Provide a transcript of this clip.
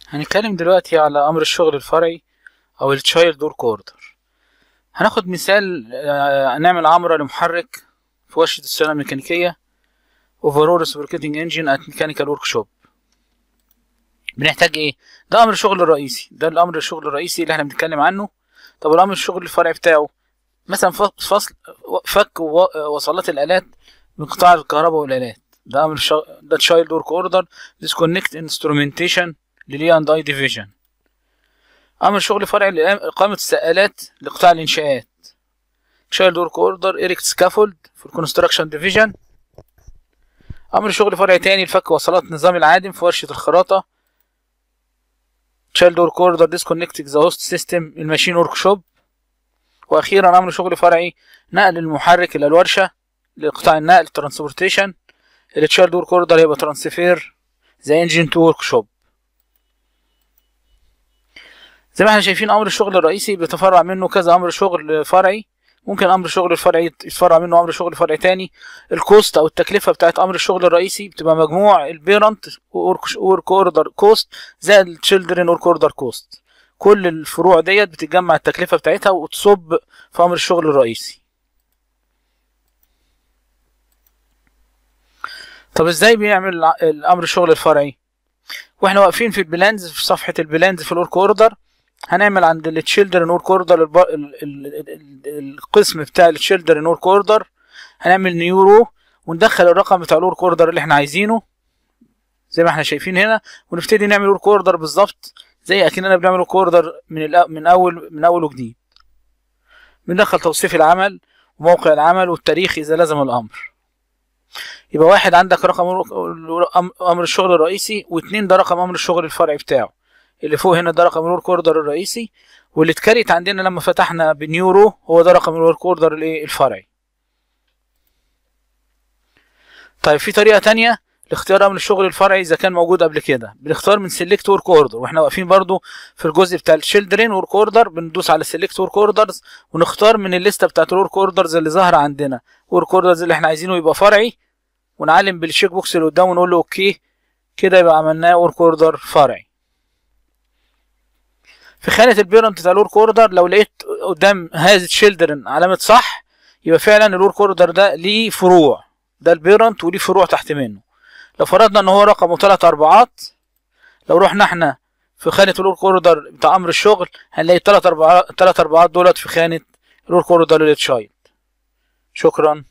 هنتكلم دلوقتي على أمر الشغل الفرعي أو التشايلد ورك اوردر. هناخد مثال نعمل عمرة لمحرك في ورشة الصيانة الميكانيكية overall reciprocating engine at mechanical workshop. بنحتاج ايه؟ ده أمر الشغل الرئيسي، ده الأمر الشغل الرئيسي اللي احنا بنتكلم عنه. طب الأمر الشغل الفرعي بتاعه مثلا فك وصلات الآلات من قطاع الكهرباء والآلات، ده أمر ده تشايلد ورك اوردر. disconnect instrumentation للي اند اي ديفيجن. أمر شغل فرعي لإقامة السقالات لقطاع الإنشاءات. تشايلد ورك اوردر إيركت سكافولد في الكونستراكشن ديفيجن. أمر شغل فرعي تاني لفك وصلات نظام العادم في ورشة الخراطة. تشايلد ورك اوردر ديسكونكت اكزاوست سيستم الماشين ورك شوب. وأخيرا أمر شغل فرعي نقل المحرك إلى الورشة لقطاع النقل ترانسبورتيشن. التشايلد ورك اوردر هيبقى ترانسفير ذا انجين تو ورك شوب. زي ما احنا شايفين أمر الشغل الرئيسي بيتفرع منه كذا أمر شغل فرعي. ممكن أمر الشغل الفرعي يتفرع منه أمر شغل فرعي تاني. الكوست أو التكلفة بتاعت أمر الشغل الرئيسي بتبقى مجموع البيرنت ورك اوردر كوست زائد التشيلدرن ورك اوردر كوست. كل الفروع ديت بتتجمع التكلفة بتاعتها وتصب في أمر الشغل الرئيسي. طب ازاي بيعمل الأمر الشغل الفرعي؟ واحنا واقفين في البلانز، في صفحة البلانز في الورك اوردر، هنعمل عند التشيلدرن ورك اوردر القسم بتاع التشيلدرن ورك اوردر، هنعمل نيورو وندخل الرقم بتاع الورك اوردر اللي احنا عايزينه زي ما احنا شايفين هنا، ونبتدي نعمل ورك اوردر بالظبط زي اكننا بنعمل ورك اوردر من اول وجديد. بندخل توصيف العمل وموقع العمل والتاريخ اذا لزم الامر. يبقى واحد عندك رقم امر الشغل الرئيسي، واتنين ده رقم امر الشغل الفرعي بتاعه. اللي فوق هنا ده رقم الورك اوردر الرئيسي، واللي اتكريت عندنا لما فتحنا بنيورو هو ده رقم الورك اوردر الفرعي. طيب في طريقة تانية لاختيار امر الشغل الفرعي اذا كان موجود قبل كده. بنختار من سيلكت ورك اوردر، واحنا واقفين برضو في الجزء بتاع الشيلدرين ورك اوردر بندوس على سيلكت ورك اوردرز ونختار من الليسته بتاعت الورك اوردرز اللي ظاهره عندنا ورك اوردرز اللي احنا عايزينه يبقى فرعي، ونعلم بالشيك بوكس اللي قدامه ونقول له اوكي. كده يبقى عملناه ورك اوردر فرعي. في خانة البيرنت بتاع الورك اوردر لو لقيت قدام هذا تشيلدرن علامة صح، يبقى فعلا الورك اوردر ده ليه فروع، ده البيرنت وليه فروع تحت منه. لو فرضنا ان هو رقمه 3 أربعات، لو رحنا احنا في خانة الورك اوردر بتاع امر الشغل هنلاقي 3 أربعات دولت في خانة الورك اوردر للتشايلد. شكرا.